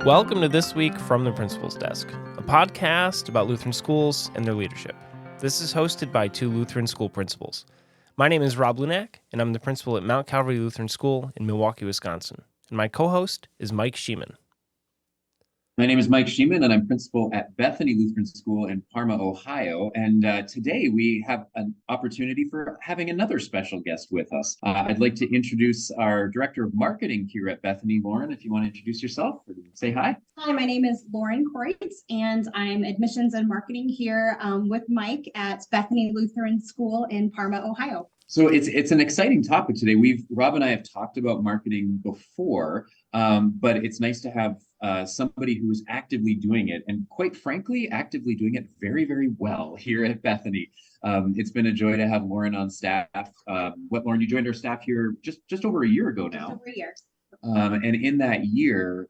Welcome to This Week from the Principal's Desk, a podcast about Lutheran schools and their leadership. This is hosted by two Lutheran school principals. My name is Rob Lunak, and I'm the principal at Mount Calvary Lutheran School in Milwaukee, Wisconsin. And my co-host is Mike Sheeman. My name is Mike Sheeman, and I'm principal at Bethany Lutheran School in Parma, Ohio. And today we have an opportunity for having another special guest with us. I'd like to introduce our Director of Marketing here at Bethany. Lauren, if you want to introduce yourself, say hi. Hi, my name is Lauren Creutz, and I'm admissions and marketing here with Mike at Bethany Lutheran School in Parma, Ohio. So it's an exciting topic today. Rob and I have talked about marketing before, but it's nice to have somebody who is actively doing it, and quite frankly, actively doing it very, very well here at Bethany. It's been a joy to have Lauren on staff. Lauren, you joined our staff here just over a year ago now. Over a year. And in that year,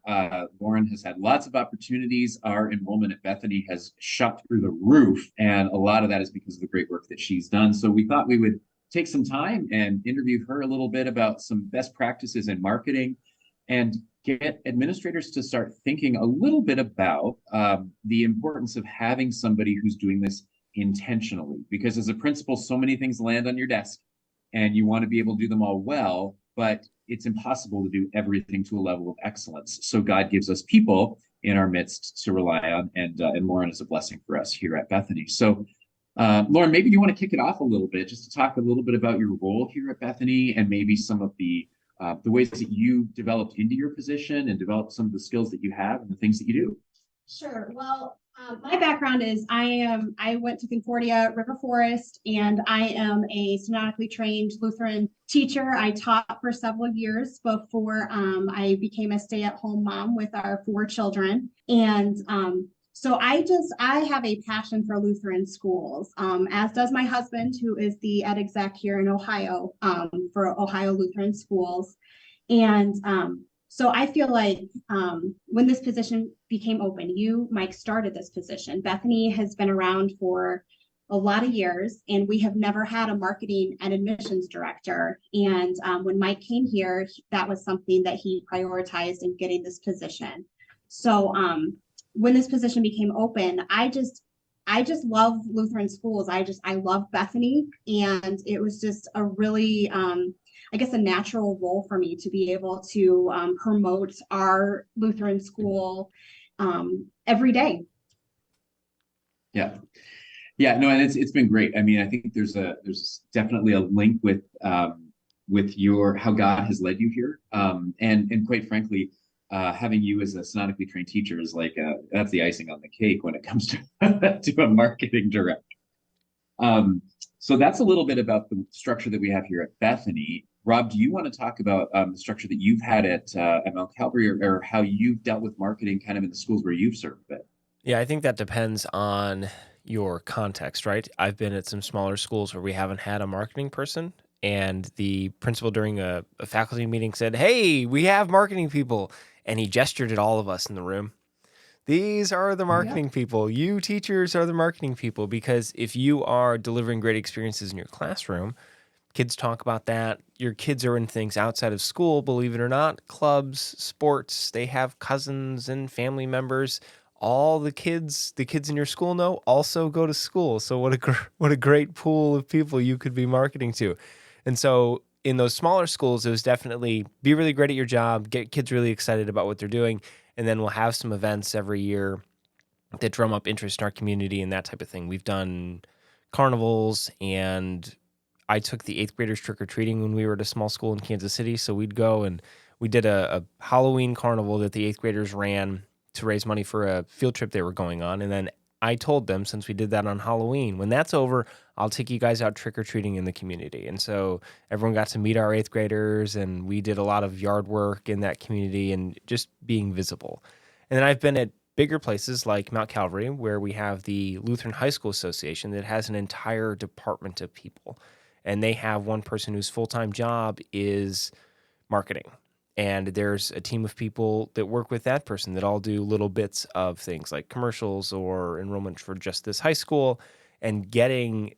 Lauren has had lots of opportunities. Our enrollment at Bethany has shot through the roof, and a lot of that is because of the great work that she's done. So we thought we would take some time and interview her a little bit about some best practices in marketing and get administrators to start thinking a little bit about the importance of having somebody who's doing this intentionally. Because as a principal, so many things land on your desk and you want to be able to do them all well, but it's impossible to do everything to a level of excellence. So God gives us people in our midst to rely on, and Lauren is a blessing for us here at Bethany. So Lauren, maybe you want to kick it off a little bit, just to talk a little bit about your role here at Bethany and maybe some of the ways that you developed into your position and developed some of the skills that you have and the things that you do. Sure. Well, my background is I went to Concordia River Forest, and I am a synodically trained Lutheran teacher. I taught for several years before I became a stay-at-home mom with our 4 children. And so I have a passion for Lutheran schools, as does my husband, who is the ed exec here in Ohio, for Ohio Lutheran Schools. And so I feel like when this position became open, you, Mike, started this position. Bethany has been around for a lot of years, and we have never had a marketing and admissions director. And when Mike came here, that was something that he prioritized in getting this position. So when this position became open, I just love Lutheran schools. I love Bethany, and it was just a really, I guess, a natural role for me to be able to promote our Lutheran school every day. Yeah, no, and it's been great. I mean, I think there's definitely a link with your how God has led you here, and quite frankly, having you as a synodically trained teacher is like that's the icing on the cake when it comes to to a marketing director. So that's a little bit about the structure that we have here at Bethany. Rob, do you want to talk about the structure that you've had at Mount Calvary, or how you've dealt with marketing kind of in the schools where you've served it? Yeah, I think that depends on your context, right? I've been at some smaller schools where we haven't had a marketing person, and the principal during a faculty meeting said, "Hey, we have marketing people." And he gestured at all of us in the room. These are the marketing people. You teachers are the marketing people, because if you are delivering great experiences in your classroom, kids talk about that. Your kids are in things outside of school, believe it or not, clubs, sports. They have cousins and family members. All the kids in your school know also go to school. So what a great pool of people you could be marketing to. And so in those smaller schools, it was definitely be really great at your job, get kids really excited about what they're doing, and then we'll have some events every year that drum up interest in our community and that type of thing. We've done carnivals, and I took the 8th graders trick-or-treating when we were at a small school in Kansas City, so we'd go and we did a Halloween carnival that the 8th graders ran to raise money for a field trip they were going on, and then I told them, since we did that on Halloween, when that's over, I'll take you guys out trick-or-treating in the community. And so everyone got to meet our 8th graders, and we did a lot of yard work in that community and just being visible. And then I've been at bigger places like Mount Calvary, where we have the Lutheran High School Association that has an entire department of people. And they have one person whose full-time job is marketing. And there's a team of people that work with that person that all do little bits of things like commercials or enrollment for just this high school, and getting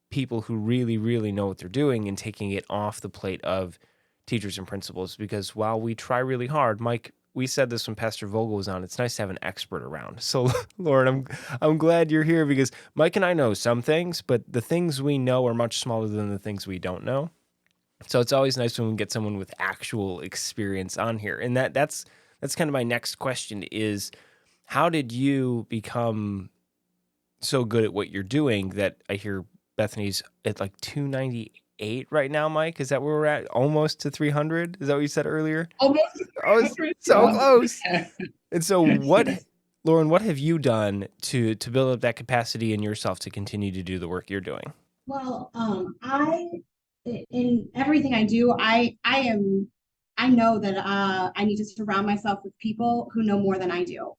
people who really, really know what they're doing and taking it off the plate of teachers and principals. Because while we try really hard, Mike, we said this when Pastor Vogel was on. It's nice to have an expert around. So, Lauren, I'm glad you're here because Mike and I know some things, but the things we know are much smaller than the things we don't know. So it's always nice when we get someone with actual experience on here. And that's kind of my next question is, how did you become so good at what you're doing that I hear Bethany's at like 298 right now, Mike? Is that where we're at? Almost to 300? Is that what you said earlier? Almost Oh, it's so close. yeah. And so Lauren, what have you done to build up that capacity in yourself to continue to do the work you're doing? Well, in everything I do, I know that I need to surround myself with people who know more than I do.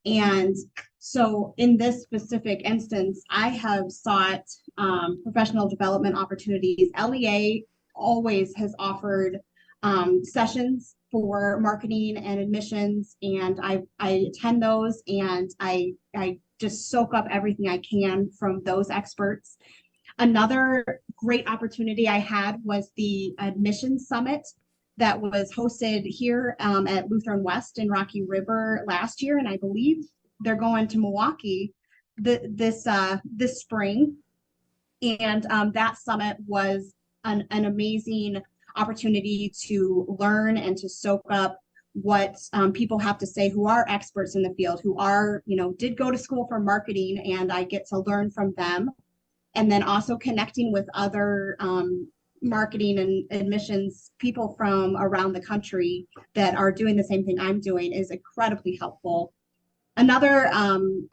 And so in this specific instance, I have sought professional development opportunities. LEA always has offered sessions for marketing and admissions, and I attend those, and I just soak up everything I can from those experts. Another great opportunity I had was the admissions summit that was hosted here at Lutheran West in Rocky River last year, and I believe they're going to Milwaukee this spring. And that summit was an amazing opportunity to learn and to soak up what people have to say who are experts in the field, who are, did go to school for marketing, and I get to learn from them. And then also connecting with other marketing and admissions people from around the country that are doing the same thing I'm doing is incredibly helpful. Another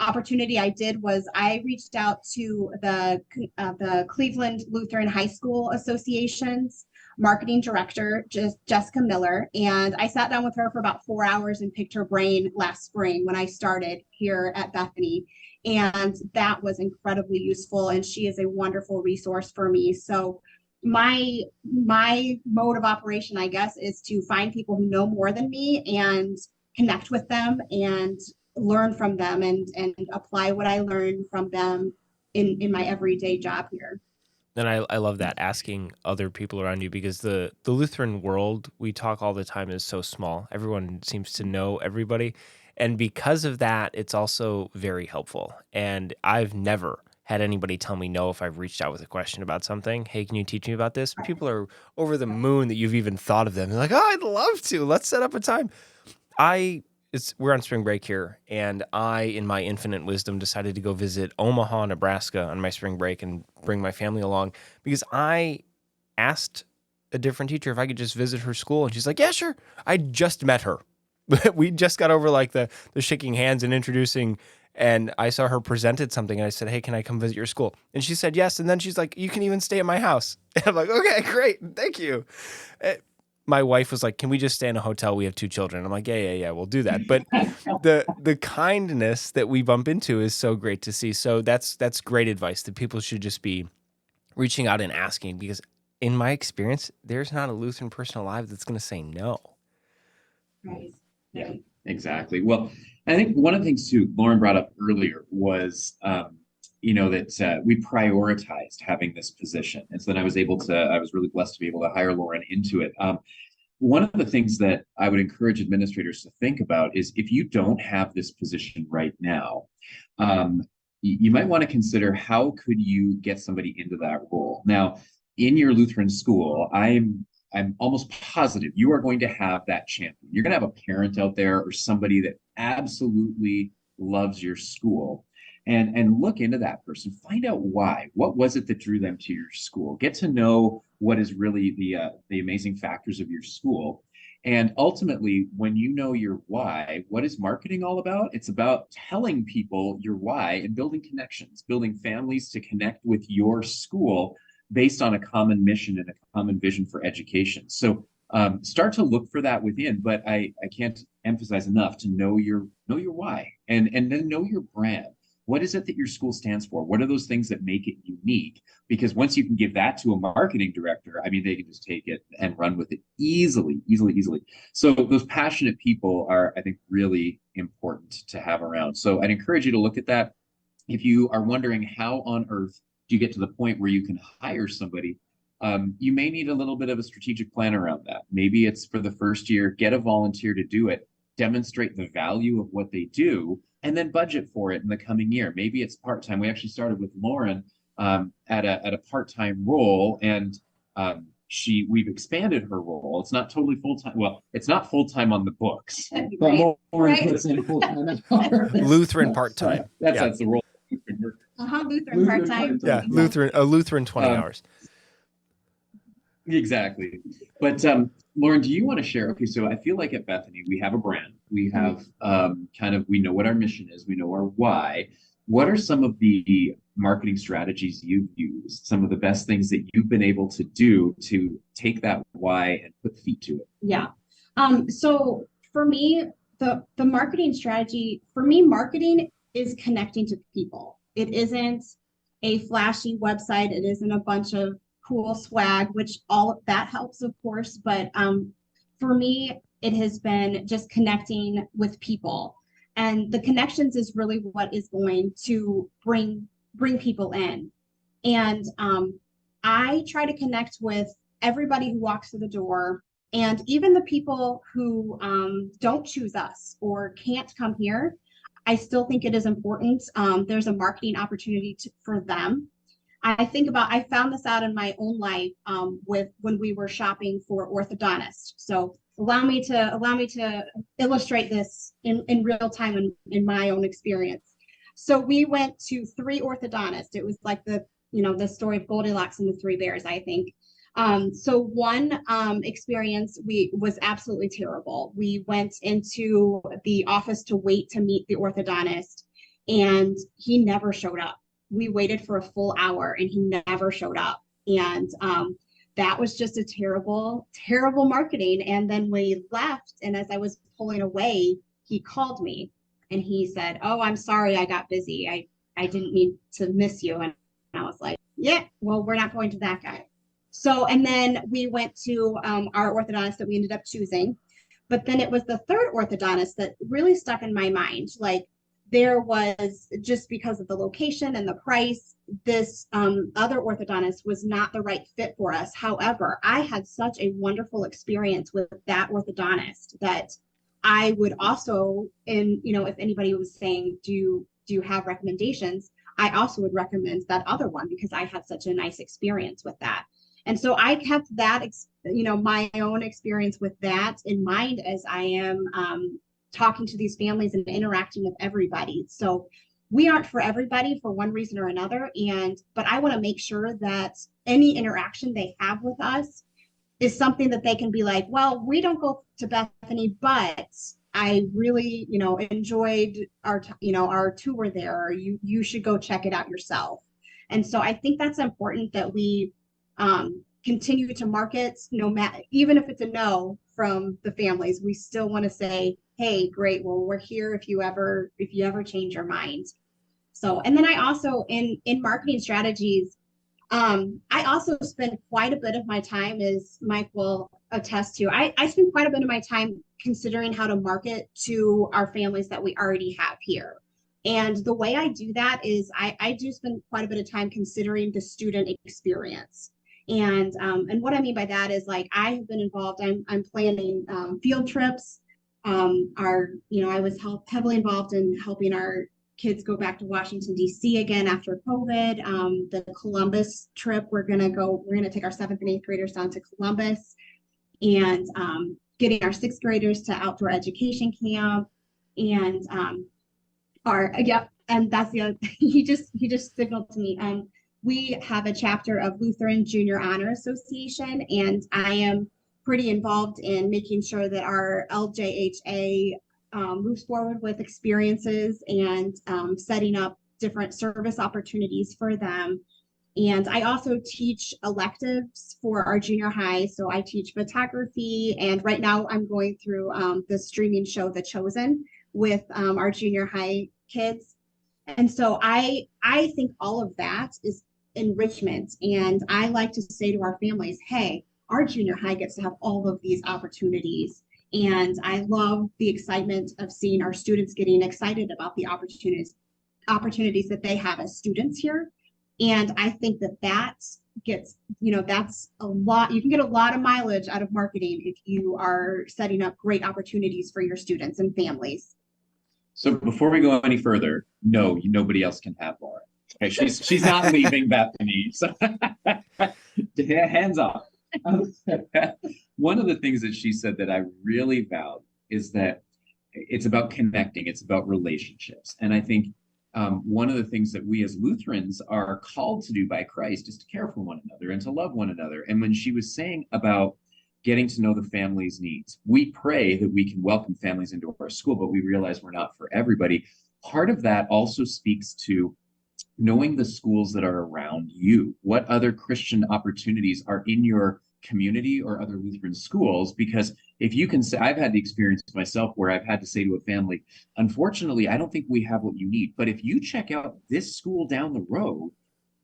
opportunity I did was I reached out to the Cleveland Lutheran High School Association's marketing director, Jessica Miller, and I sat down with her for about 4 hours and picked her brain last spring when I started here at Bethany. And that was incredibly useful, and she is a wonderful resource for me. So my mode of operation, I guess, is to find people who know more than me and connect with them and learn from them and apply what I learned from them in my everyday job here. And I love that, asking other people around you, because the Lutheran world we talk all the time is so small. Everyone seems to know everybody. And because of that, it's also very helpful. And I've never had anybody tell me no if I've reached out with a question about something. Hey, can you teach me about this? People are over the moon that you've even thought of them. They're like, oh, I'd love to. Let's set up a time. We're on spring break here, and I, in my infinite wisdom, decided to go visit Omaha, Nebraska on my spring break and bring my family along, because I asked a different teacher if I could just visit her school, and she's like, yeah, sure. I just met her. We just got over like the shaking hands and introducing, and I saw her presented something, and I said, hey, can I come visit your school? And she said yes, and then she's like, you can even stay at my house. And I'm like, okay, great, thank you. My wife was like, can we just stay in a hotel? We have 2 children. I'm like, yeah, we'll do that. But the kindness that we bump into is so great to see. So that's great advice, that people should just be reaching out and asking, because in my experience, there's not a Lutheran person alive that's going to say no. Right. Yeah, exactly. Well, I think one of the things too, Lauren brought up earlier was, that we prioritized having this position. And so then I was really blessed to be able to hire Lauren into it. One of the things that I would encourage administrators to think about is, if you don't have this position right now, you might want to consider, how could you get somebody into that role? Now, in your Lutheran school, I'm almost positive you are going to have that champion. You're going to have a parent out there or somebody that absolutely loves your school. And look into that person. Find out why. What was it that drew them to your school? Get to know what is really the amazing factors of your school. And ultimately, when you know your why, what is marketing all about? It's about telling people your why and building connections, building families to connect with your school based on a common mission and a common vision for education. So start to look for that within, but I can't emphasize enough to know your why, and then know your brand. What is it that your school stands for? What are those things that make it unique? Because once you can give that to a marketing director, I mean, they can just take it and run with it easily. So those passionate people are, I think, really important to have around. So I'd encourage you to look at that. If you are wondering how on earth do you get to the point where you can hire somebody, you may need a little bit of a strategic plan around that. Maybe it's for the first year, get a volunteer to do it. demonstrate the value of what they do, and then budget for it in the coming year. Maybe it's part-time. We actually started with Lauren at a part-time role, and we've expanded her role. It's not totally full-time. Well, it's not full-time on the books, but Lauren puts in full-time hours. Lutheran part-time. That's the role. Lutheran part-time. Yeah, Lutheran 20 hours. Exactly. But Lauren, do you want to share? Okay, so I feel like at Bethany, we have a brand. We have we know what our mission is. We know our why. What are some of the marketing strategies you've used? Some of the best things that you've been able to do to take that why and put feet to it? Yeah. So for me, the marketing strategy, marketing is connecting to people. It isn't a flashy website. It isn't a bunch of cool swag, which all of that helps, of course. But for me, it has been just connecting with people. And the connections is really what is going to bring people in. And I try to connect with everybody who walks through the door, and even the people who don't choose us or can't come here. I still think it is important. There's a marketing opportunity for them. I found this out in my own life when we were shopping for orthodontists. So allow me to illustrate this in real time in my own experience. So we went to 3 orthodontists. It was like the story of Goldilocks and the 3 bears, I think. So one experience was absolutely terrible. We went into the office to wait to meet the orthodontist, and he never showed up. We waited for a full hour and he never showed up. And that was just a terrible, terrible marketing. And then we left, and as I was pulling away, he called me and he said, "Oh, I'm sorry, I got busy. I didn't mean to miss you." And I was like, "Yeah, well, we're not going to that guy." So, and then we went to our orthodontist that we ended up choosing. But then it was the 3rd orthodontist that really stuck in my mind. Like, there was, just because of the location and the price, this other orthodontist was not the right fit for us. However, I had such a wonderful experience with that orthodontist that I would also, if anybody was saying, do you have recommendations, I also would recommend that other one because I had such a nice experience with that. And so I kept that, my own experience with that in mind as I am talking to these families and interacting with everybody. So we aren't for everybody for one reason or another. But I want to make sure that any interaction they have with us is something that they can be like, well, we don't go to Bethany, but I really, enjoyed our tour there, or you should go check it out yourself. And so I think that's important that we continue to market, no matter, even if it's a no from the families, we still want to say, "Hey, great, well, we're here if you ever change your mind." So, and then I also in marketing strategies, I also spend quite a bit of my time, as Mike will attest to, I spend quite a bit of my time considering how to market to our families that we already have here. And the way I do that is I do spend quite a bit of time considering the student experience. And what I mean by that is, like, I have been involved, I'm planning field trips. I was heavily involved in helping our kids go back to Washington, D.C. again after COVID. The Columbus trip, we're going to take our 7th and 8th graders down to Columbus, and getting our 6th graders to outdoor education camp. And and that's the other, he just signaled to me. We have a chapter of Lutheran Junior Honor Association, and I am pretty involved in making sure that our LJHA moves forward with experiences and setting up different service opportunities for them. And I also teach electives for our junior high. So I teach photography, and right now I'm going through the streaming show, The Chosen, with our junior high kids. And so I think all of that is enrichment. And I like to say to our families, hey, our junior high gets to have all of these opportunities. And I love the excitement of seeing our students getting excited about the opportunities that they have as students here. And I think that gets, that's a lot. You can get a lot of mileage out of marketing if you are setting up great opportunities for your students and families. So before we go any further, no, nobody else can have Laura. Okay, she's not leaving Bethany. So hands off. One of the things that she said that I really value is that it's about connecting, it's about relationships. And I think one of the things that we as Lutherans are called to do by Christ is to care for one another and to love one another. And when she was saying about getting to know the family's needs, we pray that we can welcome families into our school, but we realize we're not for everybody. Part of that also speaks to knowing the schools that are around you. What other Christian opportunities are in your community or other Lutheran schools? Because if you can say, I've had the experience myself where I've had to say to a family, unfortunately, I don't think we have what you need. But if you check out this school down the road,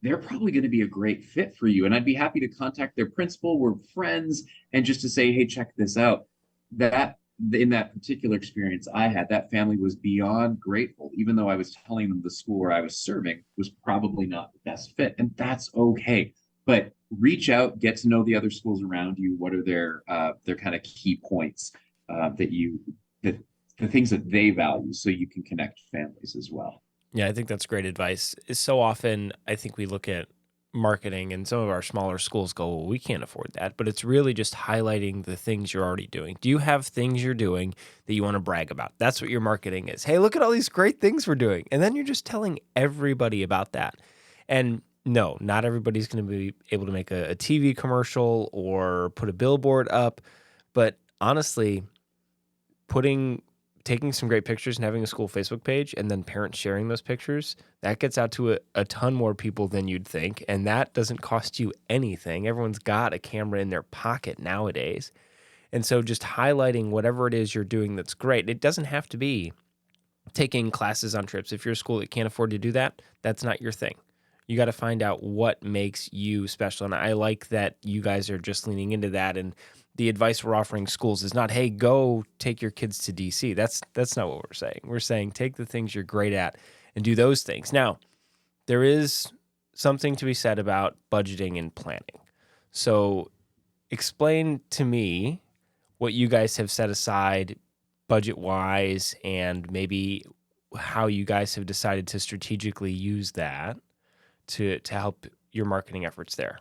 they're probably going to be a great fit for you. And I'd be happy to contact their principal. We're friends. And just to say, hey, check this out. That in that particular experience I had, that family was beyond grateful, even though I was telling them the school where I was serving was probably not the best fit. And that's okay. But reach out, get to know the other schools around you. What are their kind of key points that the things that they value, so you can connect families as well. Yeah, I think that's great advice. So often, I think we look at marketing and some of our smaller schools go, well, we can't afford that. But it's really just highlighting the things you're already doing. Do you have things you're doing that you want to brag about? That's what your marketing is. Hey, look at all these great things we're doing. And then you're just telling everybody about that. And no, not everybody's going to be able to make a TV commercial or put a billboard up. But honestly, taking some great pictures and having a school Facebook page and then parents sharing those pictures, that gets out to a ton more people than you'd think. And that doesn't cost you anything. Everyone's got a camera in their pocket nowadays. And so just highlighting whatever it is you're doing that's great. It doesn't have to be taking classes on trips. If you're a school that can't afford to do that, that's not your thing. You got to find out what makes you special. And I like that you guys are just leaning into that. And the advice we're offering schools is not, hey, go take your kids to DC. That's not what we're saying. We're saying take the things you're great at and do those things. Now, there is something to be said about budgeting and planning. So explain to me what you guys have set aside budget-wise and maybe how you guys have decided to strategically use that to help your marketing efforts there.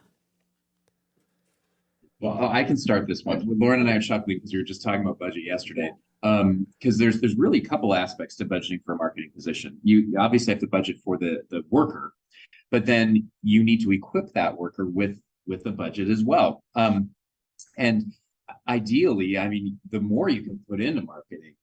Well, I can start this one. Lauren and I are chuckling because we were just talking about budget yesterday. Because there's really a couple aspects to budgeting for a marketing position. You obviously have to budget for the worker, but then you need to equip that worker with a budget as well. And ideally, I mean, the more you can put into marketing,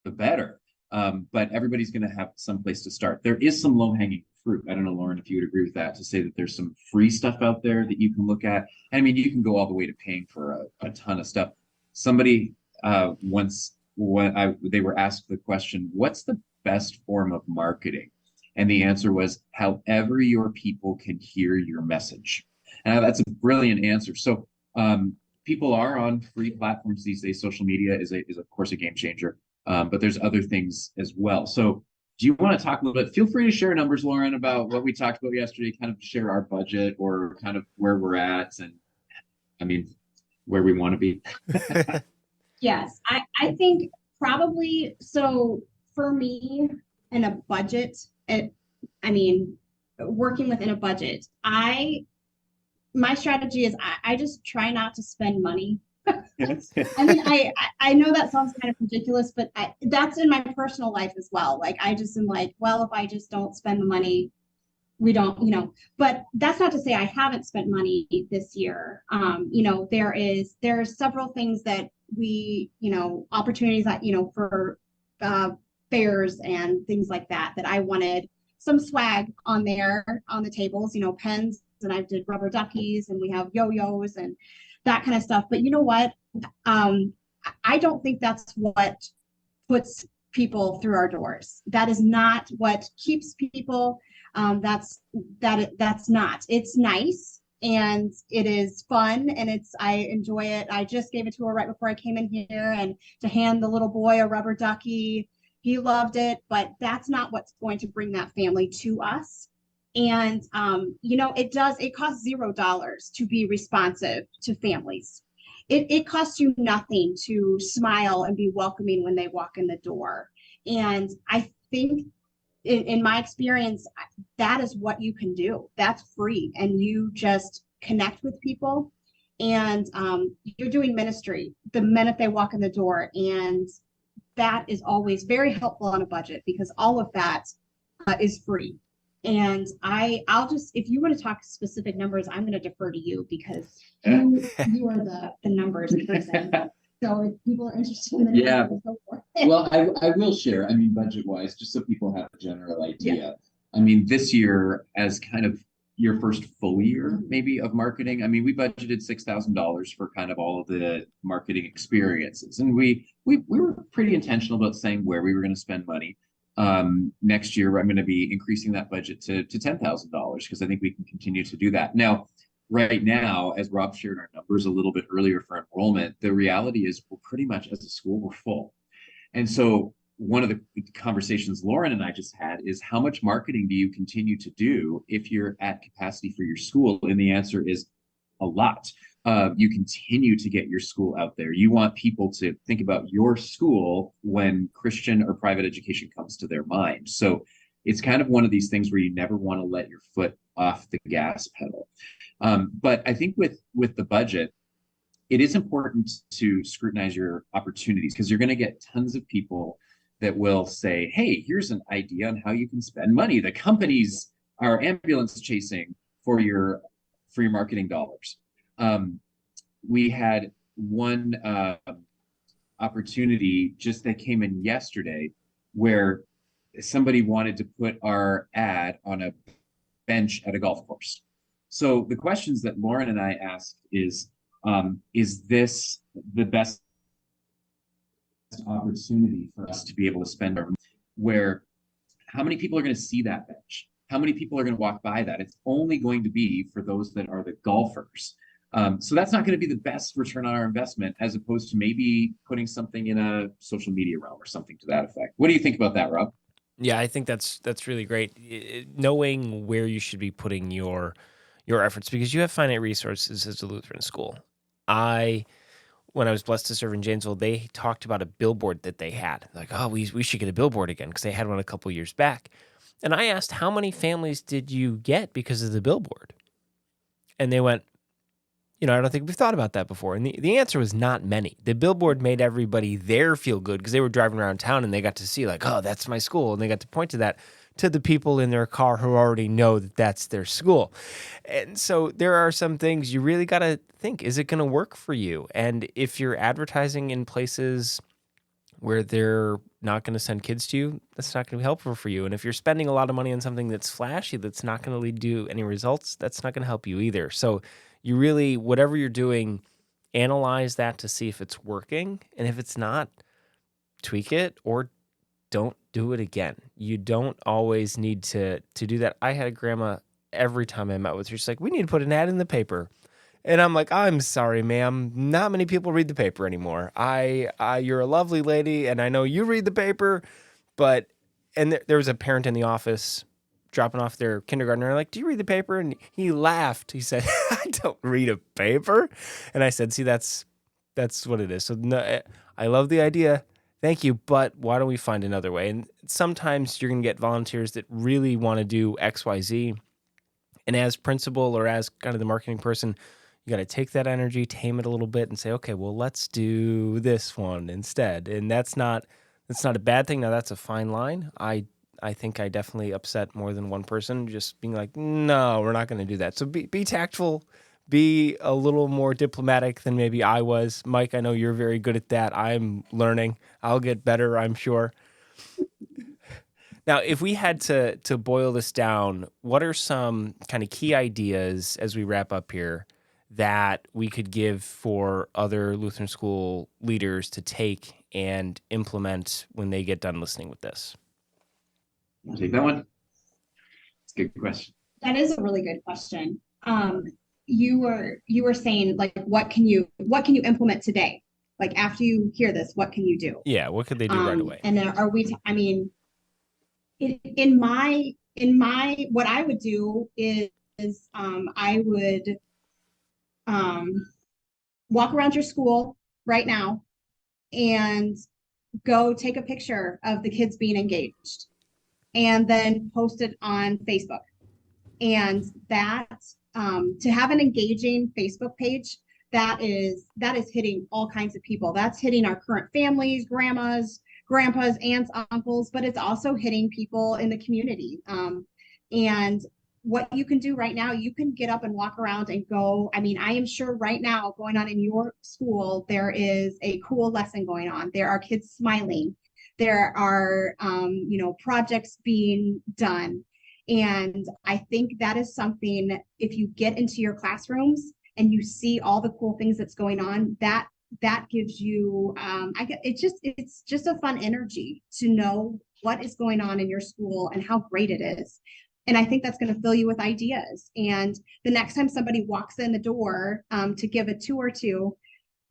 the better. But everybody's going to have some place to start. There is some low-hanging fruit. I don't know, Lauren, if you would agree with that, to say that there's some free stuff out there that you can look at. I mean, you can go all the way to paying for a ton of stuff. Somebody once, they were asked the question, what's the best form of marketing? And the answer was, however your people can hear your message. And that's a brilliant answer. So people are on free platforms these days. Social media is of course a game changer, but there's other things as well. So do you want to talk a little bit? Feel free to share numbers, Lauren, about what we talked about yesterday, kind of share our budget or kind of where we're at and, I mean, where we want to be. Yes, I think probably, so for me, in a budget, working within a budget, my strategy is I just try not to spend money. I mean, I know that sounds kind of ridiculous, but that's in my personal life as well. Like, I just am like, well, if I just don't spend the money, we don't, but that's not to say I haven't spent money this year. There are several things that we, opportunities that, for fairs and things like that I wanted some swag on there on the tables, pens, and I did rubber duckies, and we have yo-yos and that kind of stuff. But you know what? I don't think that's what puts people through our doors. That is not what keeps people. That's not. It's nice and it is fun and I enjoy it. I just gave it to her right before I came in here, and to hand the little boy a rubber ducky, he loved it. But that's not what's going to bring that family to us. And it costs $0 to be responsive to families. It costs you nothing to smile and be welcoming when they walk in the door. And I think in my experience, that is what you can do. That's free. And you just connect with people, and you're doing ministry the minute they walk in the door. And that is always very helpful on a budget, because all of that is free. And I'll just, if you want to talk specific numbers, I'm going to defer to you, because you are the numbers person. So if people are interested in the numbers, go for it. Well, I will share, I mean, budget wise, just so people have a general idea. Yeah. I mean, this year, as kind of your first full year maybe of marketing, I mean, we budgeted $6,000 for kind of all of the marketing experiences. And we were pretty intentional about saying where we were going to spend money. Next year, I'm going to be increasing that budget to $10,000, because I think we can continue to do that. Now, right now, as Rob shared our numbers a little bit earlier for enrollment, the reality is we're pretty much, as a school, we're full. And so one of the conversations Lauren and I just had is, how much marketing do you continue to do if you're at capacity for your school? And the answer is a lot. You continue to get your school out there. You want people to think about your school when Christian or private education comes to their mind. So it's kind of one of these things where you never want to let your foot off the gas pedal. But I think with the budget, it is important to scrutinize your opportunities, because you're going to get tons of people that will say, hey, here's an idea on how you can spend money. The companies are ambulance chasing for your marketing dollars. We had one opportunity just that came in yesterday, where somebody wanted to put our ad on a bench at a golf course. So the questions that Lauren and I asked is this the best opportunity for us to be able to spend our money? Where how many people are going to see that bench? How many people are going to walk by that? It's only going to be for those that are the golfers. So that's not going to be the best return on our investment, as opposed to maybe putting something in a social media realm or something to that effect. What do you think about that, Rob? Yeah, I think that's really great. Knowing where you should be putting your efforts, because you have finite resources as a Lutheran school. When I was blessed to serve in Janesville, they talked about a billboard that they had. Like, oh, we should get a billboard again, because they had one a couple years back. And I asked, how many families did you get because of the billboard? And they went, I don't think we've thought about that before. And the answer was not many. The billboard made everybody there feel good, because they were driving around town and they got to see, like, oh, that's my school. And they got to point to that to the people in their car who already know that that's their school. And so there are some things you really got to think, is it going to work for you? And if you're advertising in places where they're not going to send kids to you, that's not going to be helpful for you. And if you're spending a lot of money on something that's flashy, that's not going to lead to any results, that's not going to help you either. So you really, whatever you're doing, analyze that to see if it's working. And if it's not, tweak it or don't do it again. You don't always need to do that. I had a grandma, every time I met with her, she's like, we need to put an ad in the paper. And I'm like, I'm sorry, ma'am. Not many people read the paper anymore. You're a lovely lady, and I know you read the paper, but, and there was a parent in the office dropping off their kindergartner. I'm like, do you read the paper? And he laughed. He said, I don't read a paper. And I said, see, that's what it is. So no, I love the idea. Thank you, but why don't we find another way? And sometimes you're going to get volunteers that really want to do X, Y, Z. And as principal or as kind of the marketing person, you got to take that energy, tame it a little bit, and say, okay, well, let's do this one instead. And that's not a bad thing. Now, that's a fine line. I think I definitely upset more than one person just being like, no, we're not going to do that. So be tactful, be a little more diplomatic than maybe I was. Mike, I know you're very good at that. I'm learning. I'll get better, I'm sure. Now, if we had to boil this down, what are some kind of key ideas as we wrap up here that we could give for other Lutheran school leaders to take and implement when they get done listening with this? I'll take that one. It's a good question. That is a really good question. You were saying, like, what can you implement today? Like, after you hear this, what can you do? Yeah, what could they do right away? And then in my what I would do is I would um, walk around your school right now and go take a picture of the kids being engaged and then post it on Facebook. And that to have an engaging Facebook page, that is hitting all kinds of people. That's hitting our current families, grandmas, grandpas, aunts, uncles, but it's also hitting people in the community. And what you can do right now, you can get up and walk around and go. I mean, I am sure right now going on in your school, there is a cool lesson going on. There are kids smiling. There are, projects being done. And I think that is something, if you get into your classrooms and you see all the cool things that's going on, that gives you it's just a fun energy to know what is going on in your school and how great it is. And I think that's going to fill you with ideas. And the next time somebody walks in the door to give a tour to,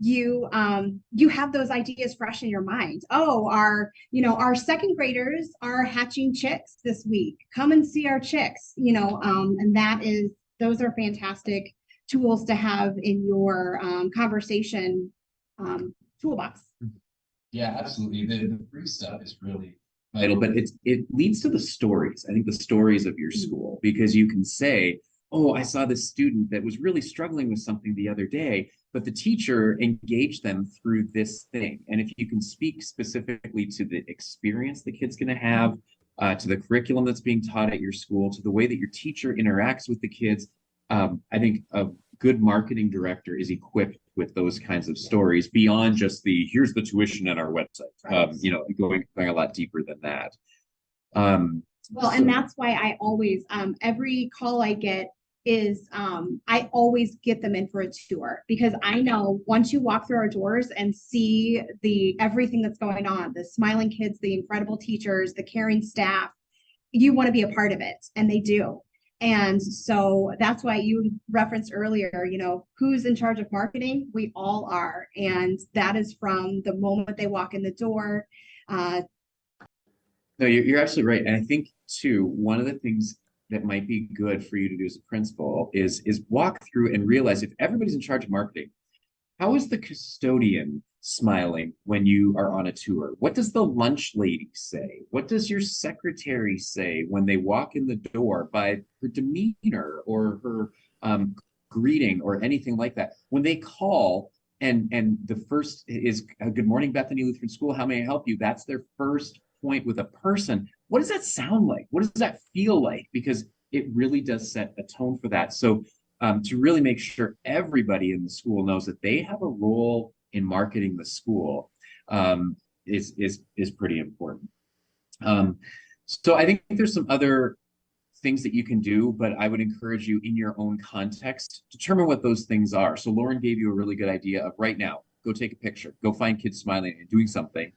you have those ideas fresh in your mind. Oh, our second graders are hatching chicks this week. Come and see our chicks, and those are fantastic tools to have in your conversation toolbox. Yeah, absolutely. The free stuff is really vital, but it leads to the stories. I think the stories of your school, because you can say, oh, I saw this student that was really struggling with something the other day, but the teacher engaged them through this thing. And if you can speak specifically to the experience the kid's going to have, to the curriculum that's being taught at your school, to the way that your teacher interacts with the kids, I think a good marketing director is equipped with those kinds of stories beyond just here's the tuition at our website. Right. Going a lot deeper than that. And that's why I always, every call I get is I always get them in for a tour, because I know once you walk through our doors and see everything that's going on, the smiling kids, the incredible teachers, the caring staff, you want to be a part of it, and they do. And so that's why you referenced earlier, who's in charge of marketing? We all are. And that is from the moment they walk in the door. No, you're absolutely right. And I think too, one of the things that might be good for you to do as a principal is walk through and realize, if everybody's in charge of marketing, how is the custodian smiling when you are on a tour? What does the lunch lady say? What does your secretary say when they walk in the door, by her demeanor or her greeting or anything like that? When they call and the first is, good morning, Bethany Lutheran School, how may I help you? That's their first point with a person. What does that sound like? What does that feel like? Because it really does set a tone for that. So to really make sure everybody in the school knows that they have a role in marketing the school is pretty important. So I think there's some other things that you can do, but I would encourage you, in your own context, determine what those things are. So Lauren gave you a really good idea of, right now, go take a picture, go find kids smiling and doing something.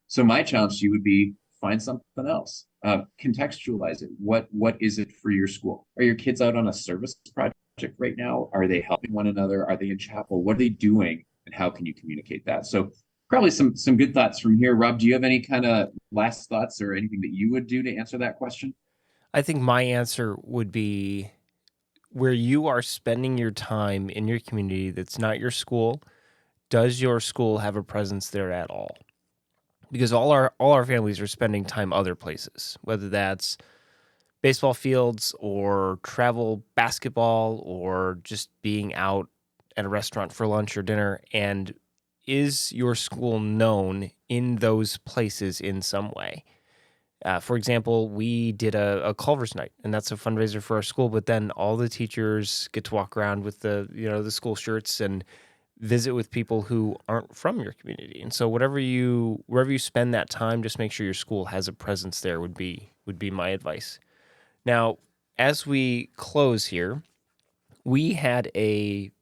So my challenge to you would be, find something else, contextualize it. What is it for your school? Are your kids out on a service project right now? Are they helping one another? Are they in chapel? What are they doing? And how can you communicate that? So probably some good thoughts from here. Rob, do you have any kind of last thoughts or anything that you would do to answer that question? I think my answer would be, where you are spending your time in your community that's not your school, does your school have a presence there at all? Because all our families are spending time other places, whether that's baseball fields or travel basketball or just being out at a restaurant for lunch or dinner. And is your school known in those places in some way? For example, we did a Culver's night, and that's a fundraiser for our school. But then all the teachers get to walk around with the school shirts and visit with people who aren't from your community. And so wherever you spend that time, just make sure your school has a presence there would be my advice. Now, as we close here, we had a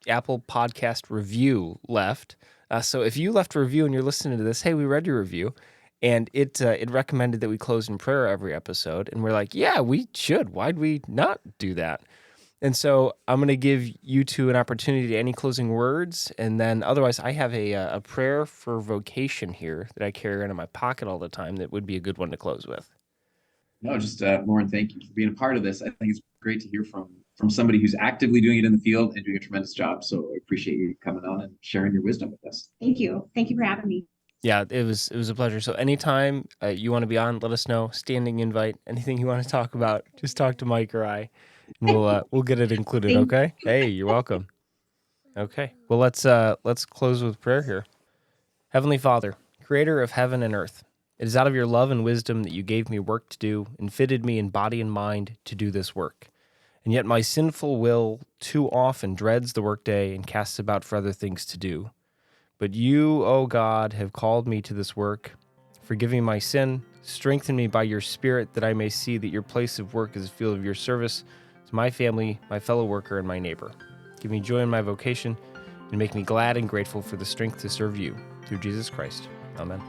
Apple podcast review left. So if you left a review and you're listening to this, hey, we read your review. And it recommended that we close in prayer every episode. And we're like, yeah, we should. Why'd we not do that? And so I'm going to give you two an opportunity to any closing words. And then otherwise, I have a prayer for vocation here that I carry around in my pocket all the time that would be a good one to close with. No, just Lauren, thank you for being a part of this. I think it's great to hear from somebody who's actively doing it in the field and doing a tremendous job. So I appreciate you coming on and sharing your wisdom with us. Thank you. Thank you for having me. Yeah, it was a pleasure. So anytime you want to be on, let us know. Standing invite. Anything you want to talk about, just talk to Mike or I, and we'll get it included. Thank Okay? Hey, you're welcome. Okay. Well, let's close with prayer here. Heavenly Father, Creator of heaven and earth, it is out of your love and wisdom that you gave me work to do and fitted me in body and mind to do this work. And yet my sinful will too often dreads the workday and casts about for other things to do. But you, O God, have called me to this work. Forgive me my sin, strengthen me by your Spirit that I may see that your place of work is a field of your service to my family, my fellow worker, and my neighbor. Give me joy in my vocation and make me glad and grateful for the strength to serve you. Through Jesus Christ. Amen.